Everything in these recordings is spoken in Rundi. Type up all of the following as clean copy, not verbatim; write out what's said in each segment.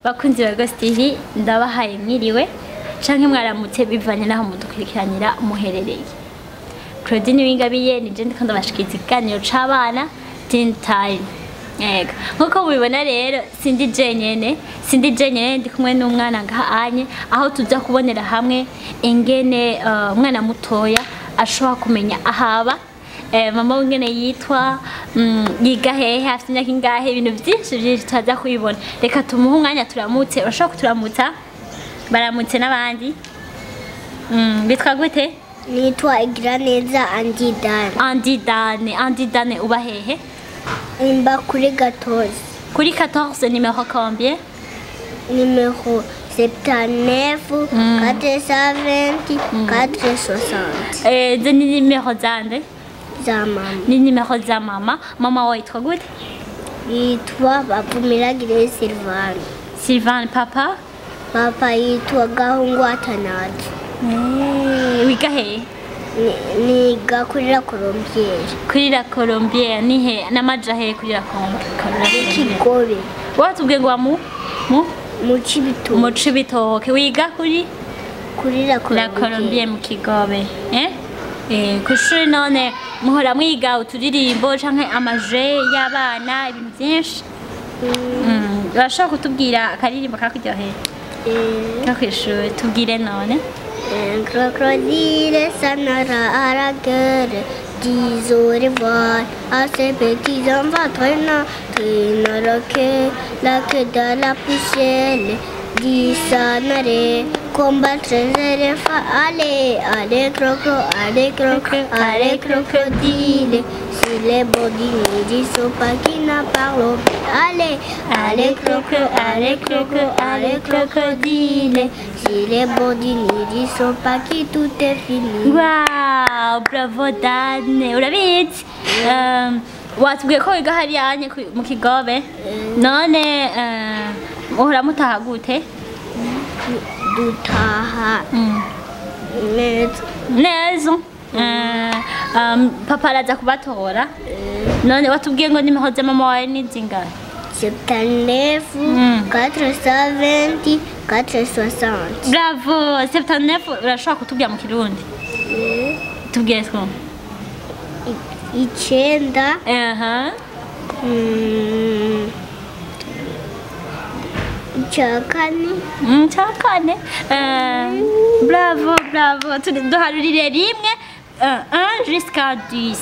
Bakunzi ba Ghost TV ndabahaye mwiriwe canke mwaramutse bivanye naho mudukurikiranira muherereye. Claudine Wingabiye nije ndiko ndabashikiza ikiganiro c'abana Teen Time. Yego nkuko mubibona rero sindi jenyene ndi kumwe n'umwana ngahanye aho tuza kubonera hamwe ingene umwana mutoya ashobora kumenya ahaba mama wengene yitwa yiga hehe afite imyaka ingahe ibintu byinshi tutaza kubibona. Reka tumuhe umwanya turamutse urashobora kuturamutsa baramutse n'abandi. Bitwa gute? Nitwa Igiraneza Andi Dane uba hehe? Imba kuri 14. Kuri 14 numéro combien? Numéro 79 420 460. De numéro zande? Za mama. Ni numéro za mama. Mama waitwa gute? Yitwa Bavumiragire Sylvain. Papa? Papa yitwa Gahungu Atanazi. Wiga hehe? Niga kuri La Colombière. Kuri La Colombière ni he namaja he kuri La Colombière? Kigobe. Watubwiye ngo mu Mu Cibitoke wiga kuri La Colombière mu Kigobe. Kushuri none muhora mwiga uturirimbo canke amaje y'abana ibintu byinshi. Urashobora kutubwira akaririmbo kakuryoheye? Kakwishuri tubwire none. Crocodile s'enara à la gueule, 10 au revoir à ces petits enfants traînant la queue dans la poussière, 10 s'en aller, combattre les éléphants, allez crocodile, si les bandits ne sont pas qui n'en parlent, allez crocodile, si les bandits ne sont pas qui tout est fini. Wow, bravo Dane, urabizi? Watubwiye ko wiga hariya mu Kigobe none uhora mutaha gute? Dutaha neza. Papa araza kubatora none watubwiye ngo nimero za mama wawe ni zingahe? 79 420 460. Bravo 79. Urashobora kutubwira mu Kirundi? Tubwire two. Icyenda Chakane. Bravo duharurire rimwe 1 jusqu'à 10.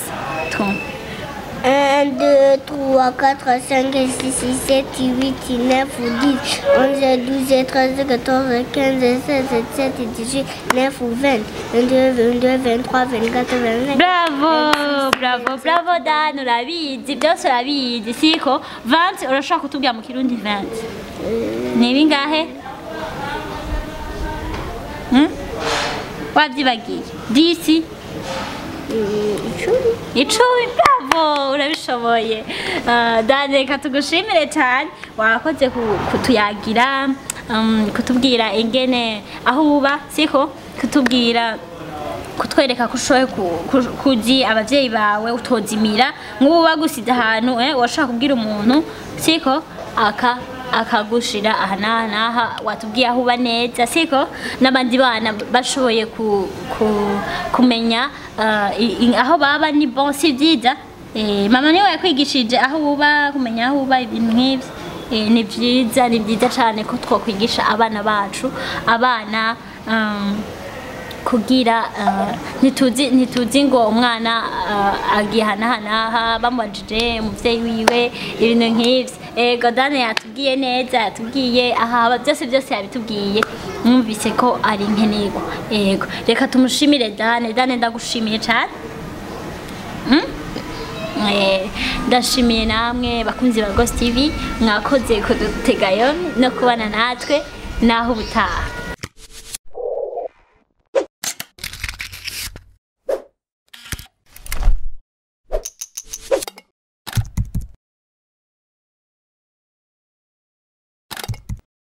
1, 2, 3, 4, 5, 6, 7, 8, 9, 10, 11, 12, 13, 14, 15, 16, 17, 18, 9, 20, 22, 23, 24, 25. Bravo Dan, urabizi byose urabizi siko? 20 urashobora kutubwira mu Kirundi 20? Ni bingahe? Wabyibagiye? 10? 10. Bravo urabishoboye. Dane reka tugushimire cyane wakoze kutuyagira kutubwira ingene aho uba siko kutwereka ko ushoboye kuzi abavyeyi bawe utozimira nk'ubu bagusize ahantu washaka kubwira umuntu siko akagushira aha naha watubwiye aho uba neza siko n'abandi bana bashoboye kumenya aho baba ni bon si vyiza. Mama niwe yakwigishije aho uba kumenya aho uba ibintu nk'ivyo ni vyiza cyane ko twokwigisha abana bacu abana kugira ntituzi ngo umwana agihanahanaha bamubajije umuvyeyi wiwe ibintu nk'ivyo. Dane yatubwiye neza yatubwiye ahaba byose yabitubwiye mwumvise ko ari nkenerwa. Reka tumushimire Dane ndagushimiye cyane. Ndashimiye namwe bakunzi ba Ghost TV mwakoze kudutega yombi no kubana natwe naho ubutaha.